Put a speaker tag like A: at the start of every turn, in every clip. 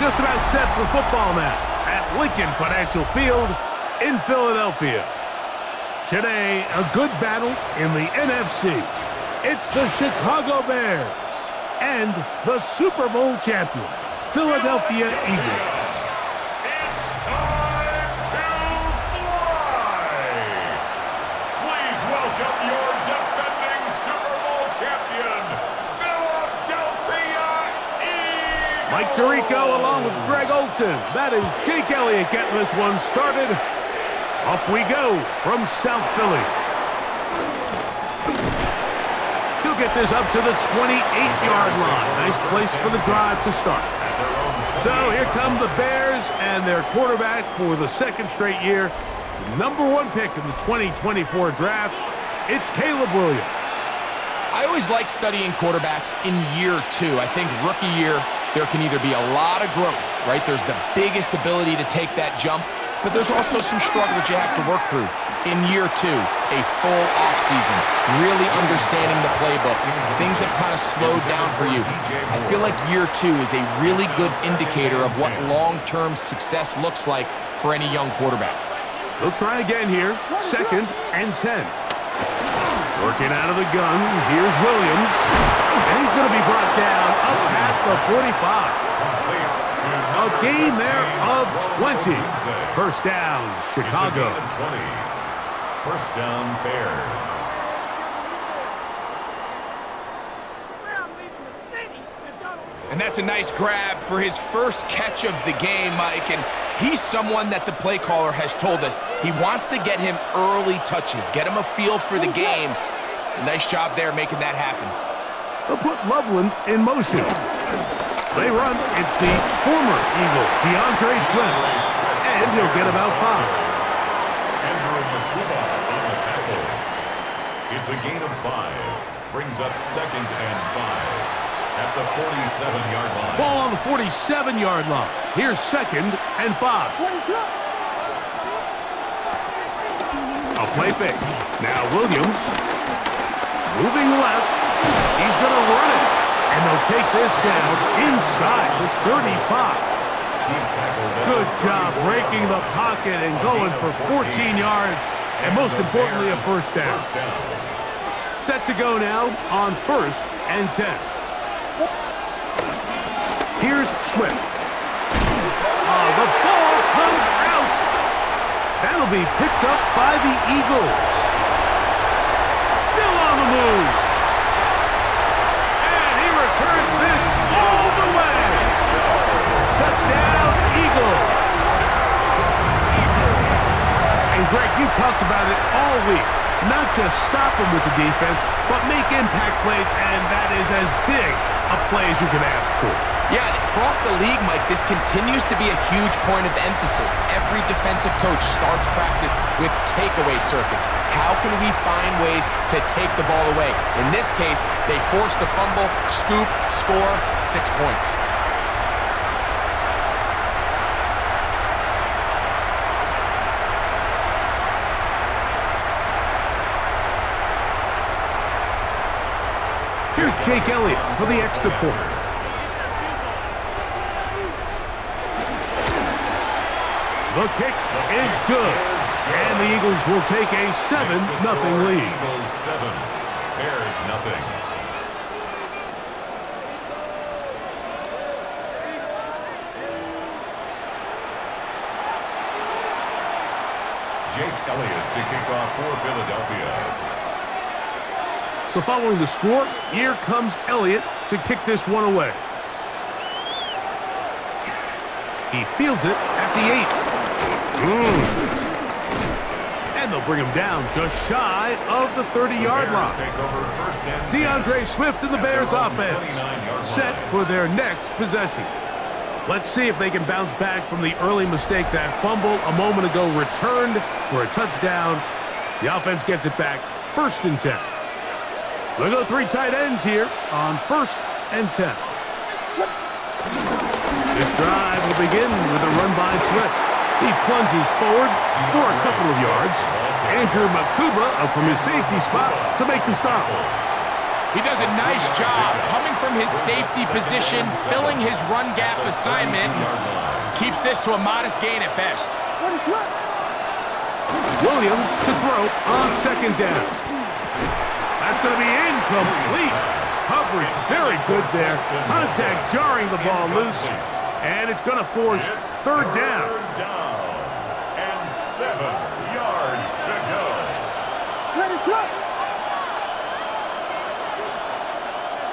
A: just about set for football now at Lincoln Financial Field in Philadelphia. Today, a good battle in the NFC. It's the Chicago Bears and the Super Bowl champion, Philadelphia Eagles.
B: It's time to fly! Please welcome your defending Super Bowl champion, Philadelphia Eagles!
A: Mike Tirico along with Greg Olson. That is Jake Elliott getting this one started. Off we go from South Philly. He'll get this up to the 28-yard line. Nice place for the drive to start. So here come the Bears and their quarterback for the second straight year. The #1 pick in the 2024 draft. It's Caleb Williams.
C: I always like studying quarterbacks in year 2. I think rookie year, there can either be a lot of growth, right? There's the biggest ability to take that jump, but there's also some struggles you have to work through. In year 2, a full offseason, really understanding the playbook. Things have kind of slowed down for you. I feel like year 2 is a really good indicator of what long-term success looks like for any young quarterback.
A: They'll try again here. 2nd and 10. Working out of the gun, here's Williams. And he's going to be brought down up past the 45. A gain there of 20. First down, Chicago.
B: First down, Bears.
C: And that's a nice grab for his first catch of the game, Mike. And he's someone that the play caller has told us he wants to get him early touches, get him a feel for the game. Nice job there making that happen.
A: They'll put Loveland in motion. They run. It's the former Eagle, DeAndre Swift. And he'll get about 5.
B: It's a gain of 5. Brings up 2nd and 5 at the 47-yard line.
A: Ball on the 47-yard line. Here's 2nd and 5. A play fake. Now Williams. Moving left. He's going to run it. And they'll take this down inside the 35. Good job breaking the pocket and going for 14 yards. And most importantly, a first down. Set to go now on 1st and 10. Here's Swift. The ball comes out. That'll be picked up by the Eagles. Still on the move. And he returns this all the way. Touchdown, Eagles. And Greg, you talked about it all week. Not just stop them with the defense, but make impact plays, and that is as big a play as you can ask for.
C: Yeah, across the league, Mike, this continues to be a huge point of emphasis. Every defensive coach starts practice with takeaway circuits. How can we find ways to take the ball away? In this case, they force the fumble, scoop, score, 6 points.
A: Here's Jake Elliott for the extra point. The kick is good. And the Eagles will take a 7-0 lead.
B: Eagles 7, Bears 0. Jake Elliott to kick off for Philadelphia.
A: So following the score, here comes Elliott to kick this one away. He fields it at the 8. And they'll bring him down just shy of the 30-yard line. DeAndre Swift and the Bears offense set for their next possession. Let's see if they can bounce back from the early mistake. That fumble a moment ago returned for a touchdown. The offense gets it back. 1st and 10. They'll go 3 tight ends here on 1st and 10. This drive will begin with a run by Swift. He plunges forward for a couple of yards. Andrew Makuba from his safety spot to make the stop.
C: He does a nice job coming from his safety position, filling his run gap assignment, keeps this to a modest gain at best.
A: Williams to throw on second down. That's going to be incomplete. Coverage very good there. Contact jarring the ball loose, and it's going to force third down.
B: And 7 yards to go.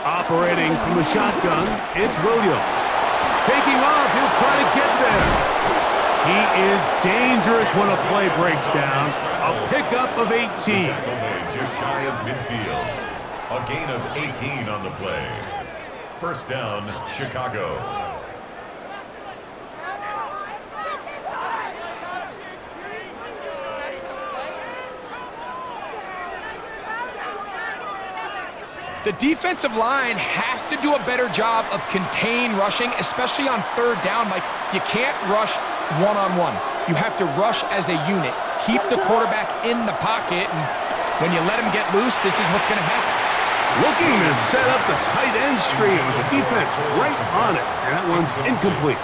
A: Operating from the shotgun, it's Williams. Taking off, he'll try to get there. He is dangerous when a play breaks down. A pickup of 18.
B: Just shy of midfield. A gain of 18 on the play. First down, Chicago.
C: The defensive line has to do a better job of contain rushing, especially on third down. Like, you can't rush one-on-one. You have to rush as a unit. Keep the quarterback in the pocket, and when you let him get loose, this is what's going to happen.
A: Looking to set up the tight end screen with the defense right on it, and that one's incomplete.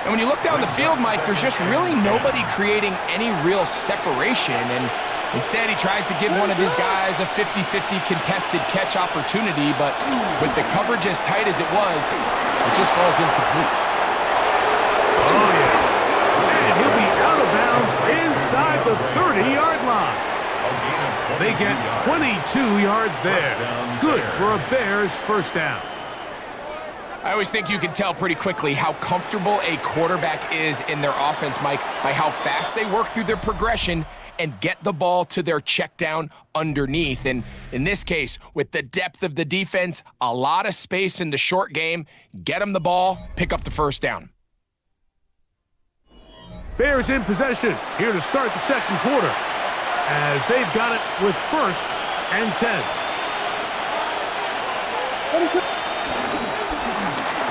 C: And when you look down the field, Mike, there's just really nobody creating any real separation, and instead, he tries to give one of his guys a 50-50 contested catch opportunity, but with the coverage as tight as it was, it just falls incomplete.
A: Oh, yeah. And he'll be out of bounds inside the 30-yard line. They get 22 yards there. Good for a Bears first down.
C: I always think you can tell pretty quickly how comfortable a quarterback is in their offense, Mike, by how fast they work through their progression and get the ball to their check down underneath. And in this case, with the depth of the defense, a lot of space in the short game, get them the ball, pick up the first down.
A: Bears in possession here to start the second quarter as they've got it with first and 10.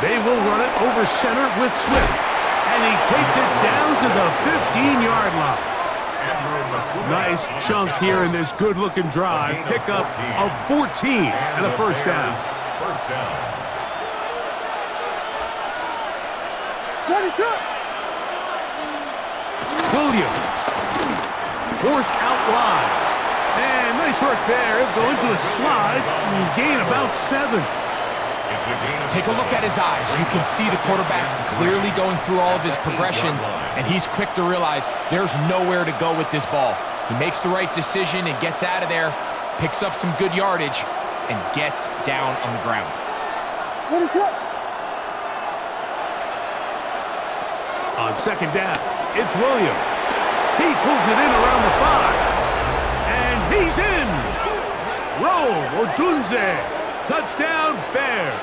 A: They will run it over center with Swift, and he takes it down to the 15-yard line. Nice chunk here in this good-looking drive. Pickup of 14 and a first down.
B: First down.
A: Williams forced out wide. And nice work there. He'll go into a slide and gain about 7.
C: Take a look at his eyes. You can see the quarterback clearly going through all of his progressions, and he's quick to realize there's nowhere to go with this ball. He makes the right decision and gets out of there, picks up some good yardage, and gets down on the ground.
A: On second down, it's Williams. He pulls it in around the 5. And he's in! Rome Odunze. Touchdown, Bears.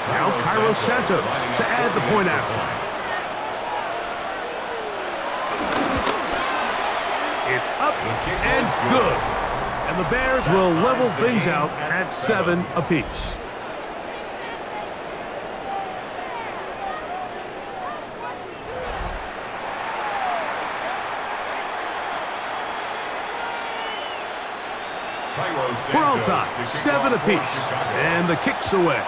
A: Now Cairo Santos to add the point after. It's up and good. And the Bears will level things out at 7 apiece. We're all tied, 7 apiece. And the kick's away.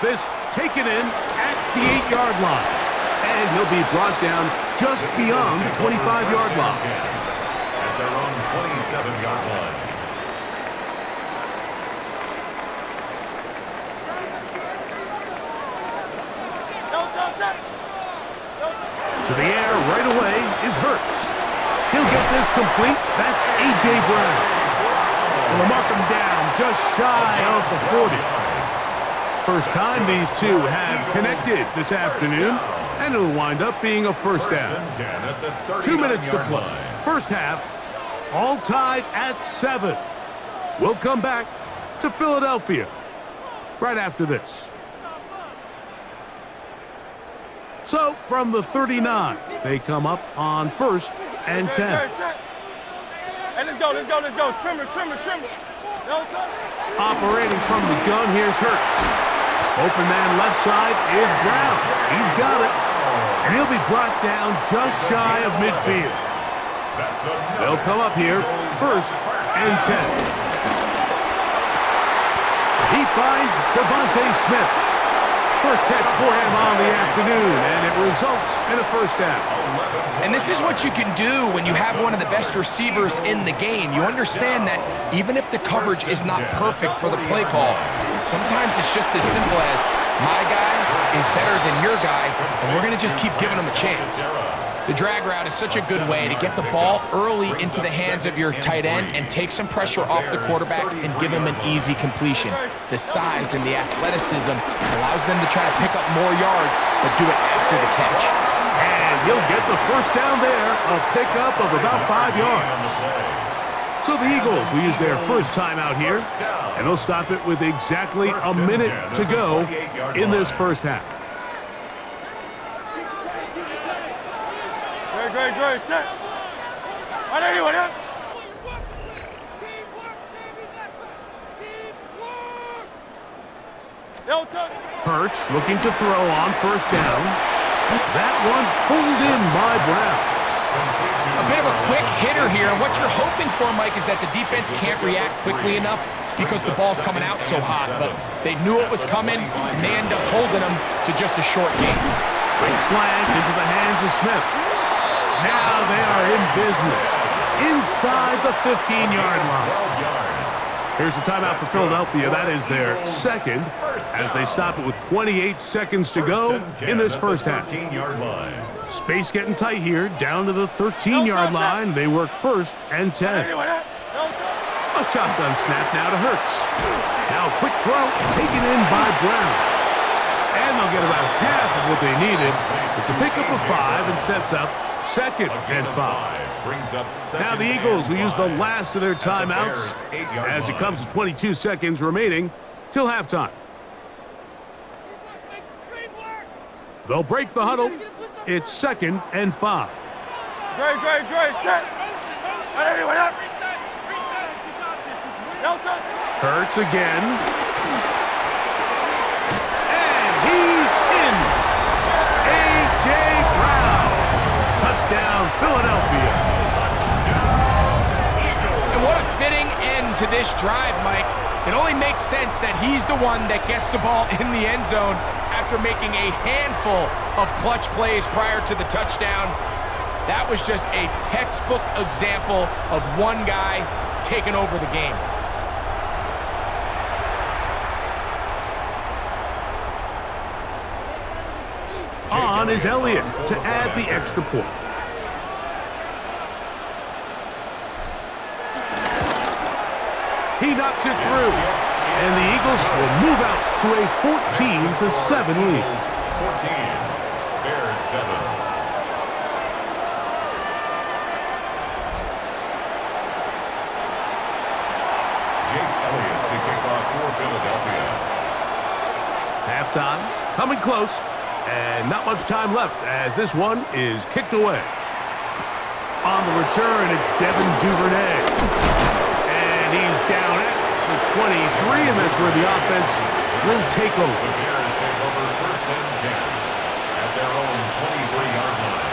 A: This taken in at the 8-yard line. And he'll be brought down just beyond the 25-yard line.
B: At their own 27-yard line.
A: To the air right away is Hurts. He'll get this complete. That's A.J. Brown. And they'll mark him down just shy of the 40. First time these two have connected this afternoon. And it'll wind up being a first down. 2 minutes to play. First half, all tied at 7. We'll come back to Philadelphia right after this. So from the 39, they come up on 1st and 10.
D: Hey, let's go. Trimmer.
A: Operating from the gun, here's Hurts. Open man left side is Brown. He's got it. And he'll be brought down just shy of midfield. They'll come up here, 1st and 10. He finds Devontae Smith. First catch for him on the afternoon, and it results in a first down.
C: And this is what you can do when you have one of the best receivers in the game. You understand that even if the coverage is not perfect for the play call, sometimes it's just as simple as my guy is better than your guy, and we're going to just keep giving him a chance. The drag route is such a good way to get the ball early into the hands of your tight end and take some pressure off the quarterback and give him an easy completion. The size and the athleticism allows them to try to pick up more yards, but do it after the catch.
A: And he'll get the first down there, a pickup of about 5 yards. So the Eagles will use their first time out here, and they'll stop it with exactly a minute to go in this first half.
D: Great, set. Right anyway, yeah.
A: Hurts looking to throw on 1st down. That one pulled in by Brown.
C: A bit of a quick hitter here, and what you're hoping for, Mike, is that the defense can't react quickly enough because the ball's coming out so hot. But they knew it was coming, and they end up holding them to just a short gain.
A: Big slant into the hands of Smith. Now they are in business inside the 15-yard line. Here's a timeout for Philadelphia. That is their second as they stop it with 28 seconds to go in this first half. Space getting tight here, down to the 13-yard line. They work 1st and 10. A shotgun snap now to Hurts. Now a quick throw taken in by Brown. And they'll get about half of what they needed. It's a pickup of 5 and sets up 2nd and 5. Now the Eagles will use the last of their timeouts as it comes to 22 seconds remaining till halftime. They'll break the huddle. It's 2nd and 5.
D: Great, set. Right anyway, yeah.
A: Hurts again. And he's in. A.J. Brown. Touchdown, Philadelphia.
C: And what a fitting end to this drive, Mike. It only makes sense that he's the one that gets the ball in the end zone after making a handful of clutch plays prior to the touchdown. That was just a textbook example of one guy taking over the game.
A: On is Elliott to add the extra point. He knocks it through, and the Eagles will move out to a 14-7 lead.
B: 14, Bears 7. Jake Elliott to kick off for Philadelphia.
A: Halftime, coming close, and not much time left as this one is kicked away. On the return, it's Devin Duvernay. And he's down at the 23, and that's where the offense will take over.
B: The Bears take over 1st and 10 at their own 23-yard line.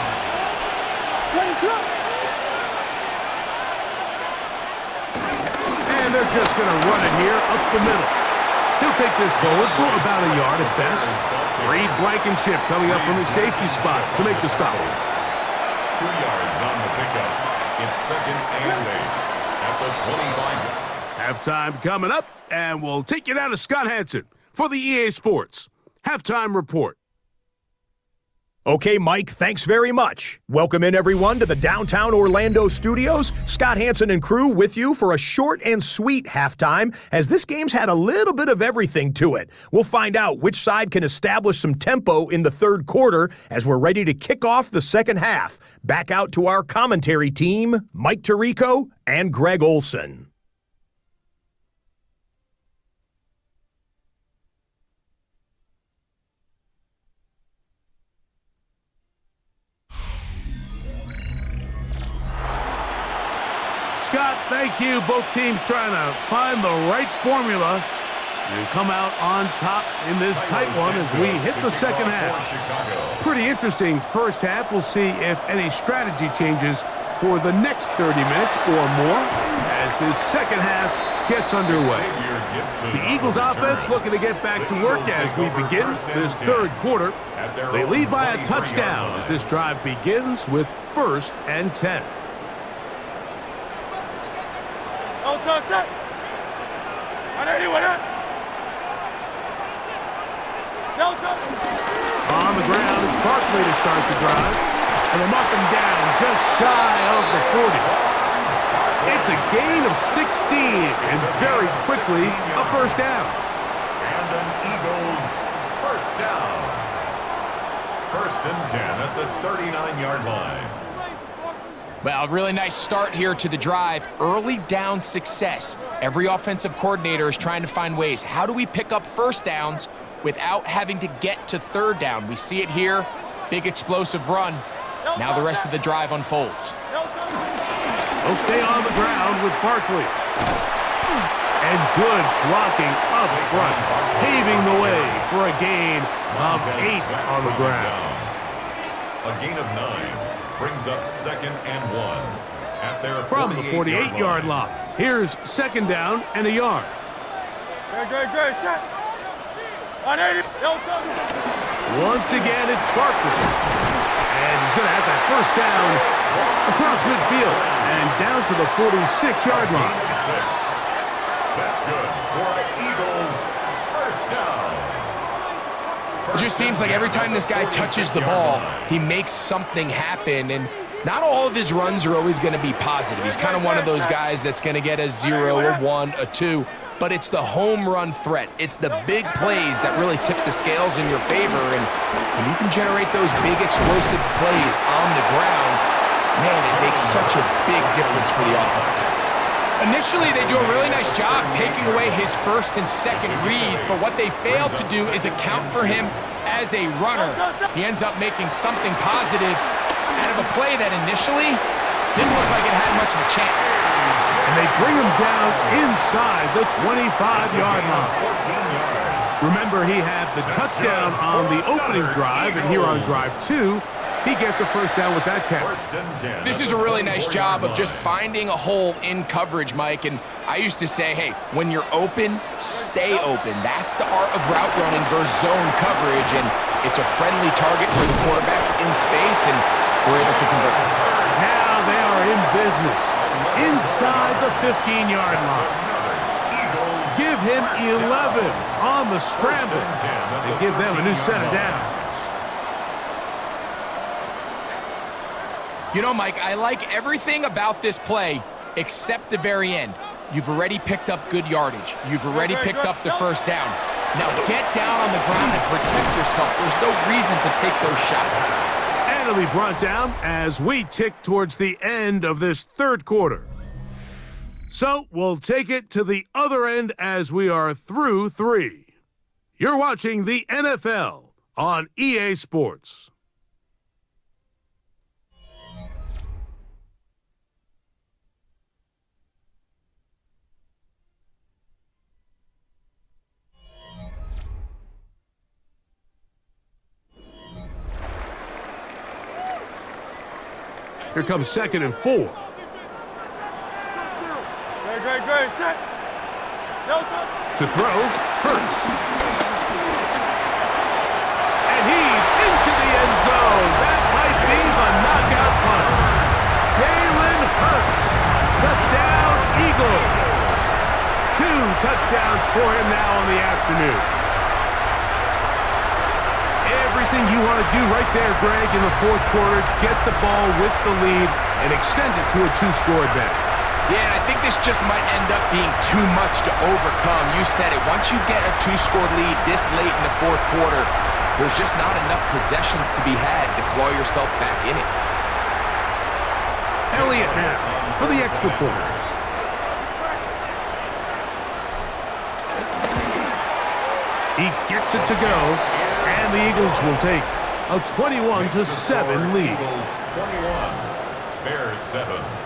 A: And they're just going to run it here up the middle. He'll take this forward for about a yard at best. Reed Blankenship coming up from his safety spot to make the stop.
B: 2 yards on the pickup. It's 2nd and 8 at the 25.
A: Halftime coming up, and we'll take you down to Scott Hanson for the EA Sports Halftime Report.
E: Okay, Mike, thanks very much. Welcome in, everyone, to the downtown Orlando studios. Scott Hanson and crew with you for a short and sweet halftime, as this game's had a little bit of everything to it. We'll find out which side can establish some tempo in the third quarter as we're ready to kick off the second half. Back out to our commentary team, Mike Tirico and Greg Olson.
A: thank you. Both teams trying to find the right formula and come out on top in this tight one as we hit the second half. Pretty interesting first half. We'll see if any strategy changes for the next 30 minutes or more as this second half gets underway. The Eagles offense looking to get back to work as we begin this third quarter. They lead by a touchdown as this drive begins with 1st and 10.
D: No touch it. On anyone up. No touch.
A: On the ground, it's Barkley to start the drive. And they mark him down just shy of the 40. It's a gain of 16, and very quickly, a first down.
B: And an Eagles first down. 1st and 10 at the 39-yard line.
C: Well, really nice start here to the drive. Early down success. Every offensive coordinator is trying to find ways. How do we pick up first downs without having to get to third down? We see it here. Big explosive run. Now the rest of the drive unfolds.
A: They'll stay on the ground with Barkley. And good blocking up front, paving the way for a gain of 8 on the ground.
B: A gain of 9 brings up 2nd and 1 at their
A: From the 48-yard line. Here's 2nd down and a yard.
D: Great. Set. On 80. No touch.
A: Once again, it's Barkley. And he's going to have that first down across midfield and down to the 46-yard line.
B: 46. That's good for Eagles first down.
C: It just seems like every time this guy touches the ball, he makes something happen, and not all of his runs are always going to be positive. He's kind of one of those guys that's going to get a 0, a 1, a 2, but it's the home run threat. It's the big plays that really tip the scales in your favor, and when you can generate those big explosive plays on the ground, man, it makes such a big difference for the offense. Initially, they do a really nice job taking away his 1st and 2nd read, but what they fail to do is account for him as a runner. He ends up making something positive out of a play that initially didn't look like it had much of a chance.
A: And they bring him down inside the 25-yard line. Remember, he had the touchdown on the opening drive, and here on drive 2, he gets a first down with that catch.
C: This is a really nice job of just finding a hole in coverage, Mike. And I used to say, hey, when you're open, stay open. That's the art of route running versus zone coverage. And it's a friendly target for the quarterback in space, and we're able to convert.
A: Now they are in business inside the 15-yard line. Give him 11 on the scramble and give them a new set of downs.
C: You know, Mike, I like everything about this play except the very end. You've already picked up good yardage. You've already picked up the first down. Now get down on the ground and protect yourself. There's no reason to take those shots.
A: And it'll be brought down as we tick towards the end of this third quarter. So we'll take it to the other end as we are through 3. You're watching the NFL on EA Sports. Here comes 2nd and 4.
D: Great. Set. No touch.
A: To throw, Hurts. And he's into the end zone. That might be the knockout punch. Jalen Hurts. Touchdown, Eagles. 2 touchdowns for him now on the afternoon. Everything you want to do right there, Greg, in the fourth quarter, get the ball with the lead and extend it to a 2-score advantage.
C: Yeah, and I think this just might end up being too much to overcome. You said it. Once you get a 2-score lead this late in the fourth quarter, there's just not enough possessions to be had to claw yourself back in it.
A: Elliott now for the extra point. He gets it to go, and the Eagles will take a 21-7 lead.
B: Eagles 21, Bears 7.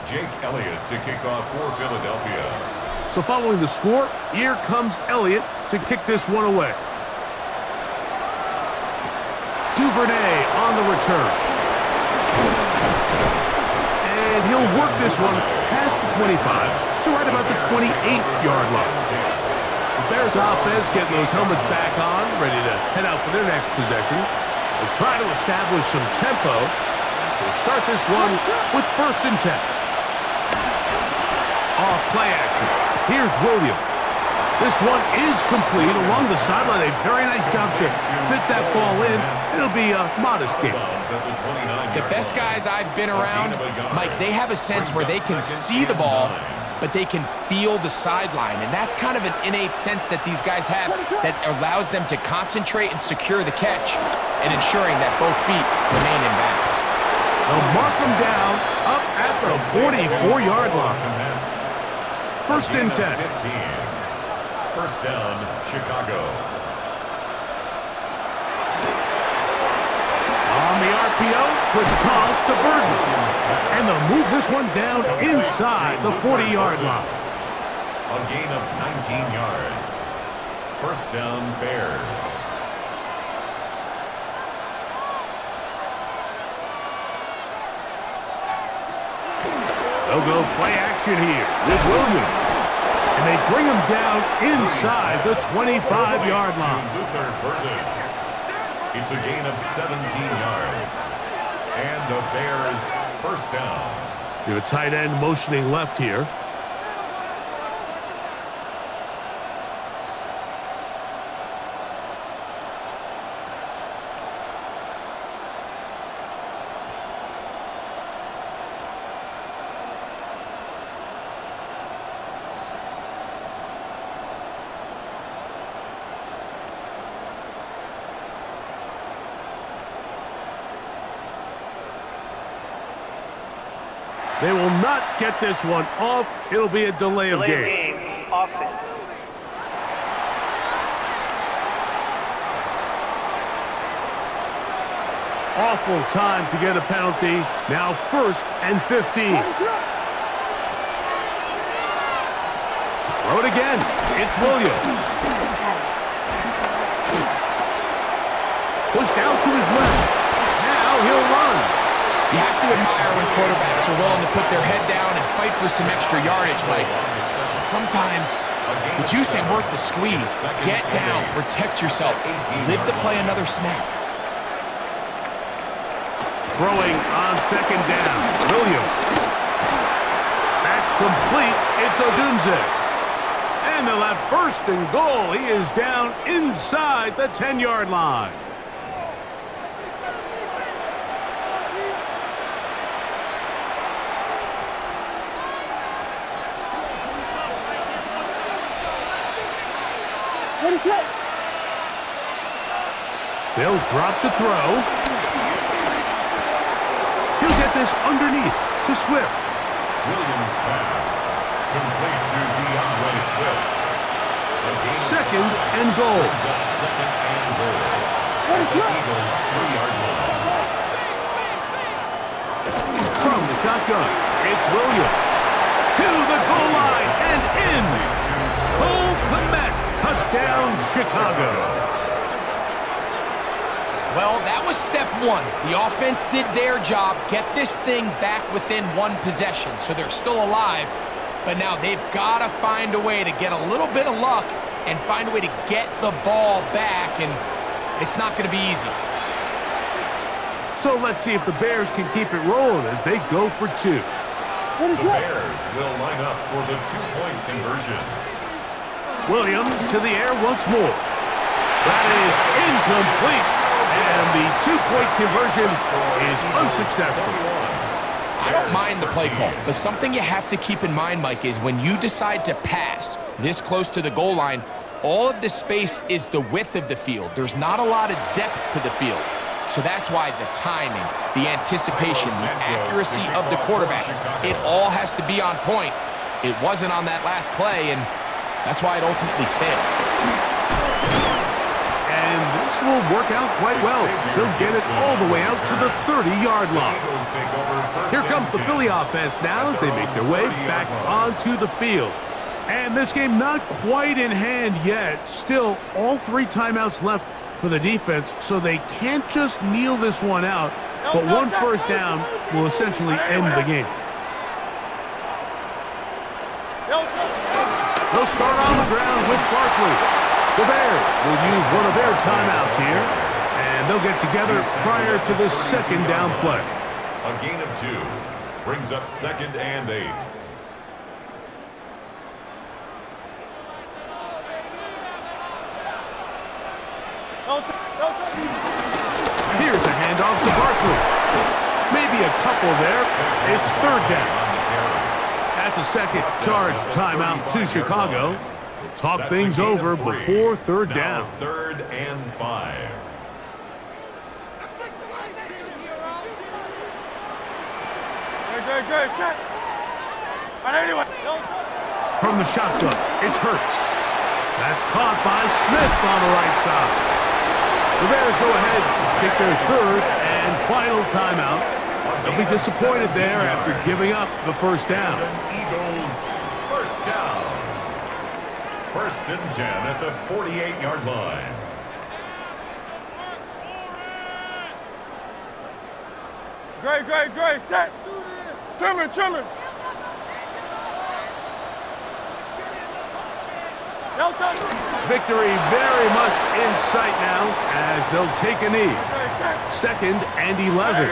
B: Jake Elliott to kick off for Philadelphia.
A: So following the score, here comes Elliott to kick this one away. Duvernay on the return. And he'll work this one past the 25 to right about the 28-yard line. The Bears offense getting those helmets back on, ready to head out for their next possession. They'll try to establish some tempo as they start this one with 1st and 10. Off play action. Here's Williams. This one is complete along the sideline. A very nice job to fit that ball in. It'll be a modest game.
C: The best guys I've been around, Mike, they have a sense where they can see the ball, but they can feel the sideline. And that's kind of an innate sense that these guys have that allows them to concentrate and secure the catch and ensuring that both feet remain in bounds.
A: They'll mark them down up at the 44-yard line. 1st and 10.
B: 1st down, Chicago.
A: On the RPO, quick toss to Burton. And they'll move this one down inside the 40-yard line.
B: A gain of 19 yards. 1st down, Bears.
A: They'll go play action here with Williams. And they bring him down inside the 25-yard line.
B: It's a gain of 17 yards. And the Bears 1st down.
A: You have a tight end motioning left here. They will not get this one off. It'll be a delay of game.
F: Offense.
A: Awful time to get a penalty. Now 1st and 15. Throw it again. It's Williams. Pushed out to his left. Now he'll run.
C: You have to admire when quarterbacks are willing to put their head down and fight for some extra yardage, Mike. Sometimes the juice ain't worth the squeeze. Get down, protect yourself, live to play another snap.
A: Throwing on 2nd down. Williams. That's complete. It's Odunze. And they'll have 1st and goal. He is down inside the 10-yard line. They'll drop to throw. He'll get this underneath to Swift.
B: Williams pass. Complete to DeAndre Swift.
A: 2nd and goal.
B: 2nd and goal. At the Eagles' 3-yard line.
A: From the shotgun, it's Williams. To the goal line and in. Cole Kmet. Touchdown, Chicago.
C: Well, that was step 1. The offense did their job, get this thing back within 1 possession, so they're still alive. But now they've got to find a way to get a little bit of luck and find a way to get the ball back, and it's not going to be easy.
A: So let's see if the Bears can keep it rolling as they go for 2.
B: The Bears will line up for the 2-point conversion.
A: Williams to the air once more. That is incomplete. And the 2-point conversion is unsuccessful.
C: I don't mind the play call, but something you have to keep in mind, Mike, is when you decide to pass this close to the goal line, all of the space is the width of the field. There's not a lot of depth to the field. So that's why the timing, the anticipation, the accuracy of the quarterback, it all has to be on point. It wasn't on that last play, and that's why it ultimately failed.
A: And this this will work out quite well. They'll get it all the way out to the 30-yard line. Here comes the Philly offense now as they make their way back onto the field. And this game not quite in hand yet. Still, all 3 timeouts left for the defense, so they can't just kneel this one out. But 1 first down will essentially end the game. They'll start on the ground with Barkley. The Bears will use one of their timeouts here, and they'll get together prior to the 2nd down play.
B: A gain of 2 brings up 2nd and 8.
A: Here's a handoff to Barkley. Maybe a couple there. It's 3rd down. That's a second charge timeout to Chicago. We'll talk things over before 3rd down.
B: 3rd and 5.
A: From the shotgun, it's Hurts. That's caught by Smith on the right side. The Bears go ahead to take their 3rd and final timeout. They'll be disappointed there after giving up the 1st down.
B: Eagles, 1st down. 1st and 10 at the 48-yard line.
D: Great. Set. Trimmer.
A: Victory very much in sight now as they'll take a knee. 2nd and 11.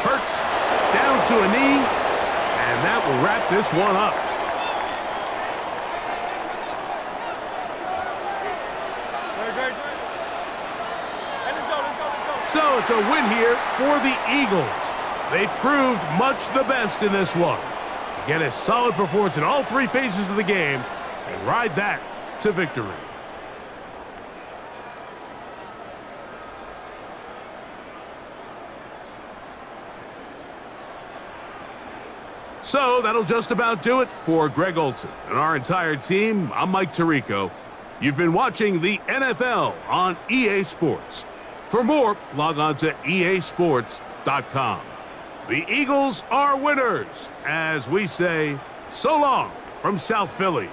A: Hurts down to a knee, and that will wrap this one up. So it's a win here for the Eagles. They proved much the best in this one. Get a solid performance in all 3 phases of the game and ride that to victory. So that'll just about do it for Greg Olson and our entire team. I'm Mike Tirico. You've been watching the NFL on EA Sports. For more, log on to easports.com. The Eagles are winners, as we say, so long from South Philly.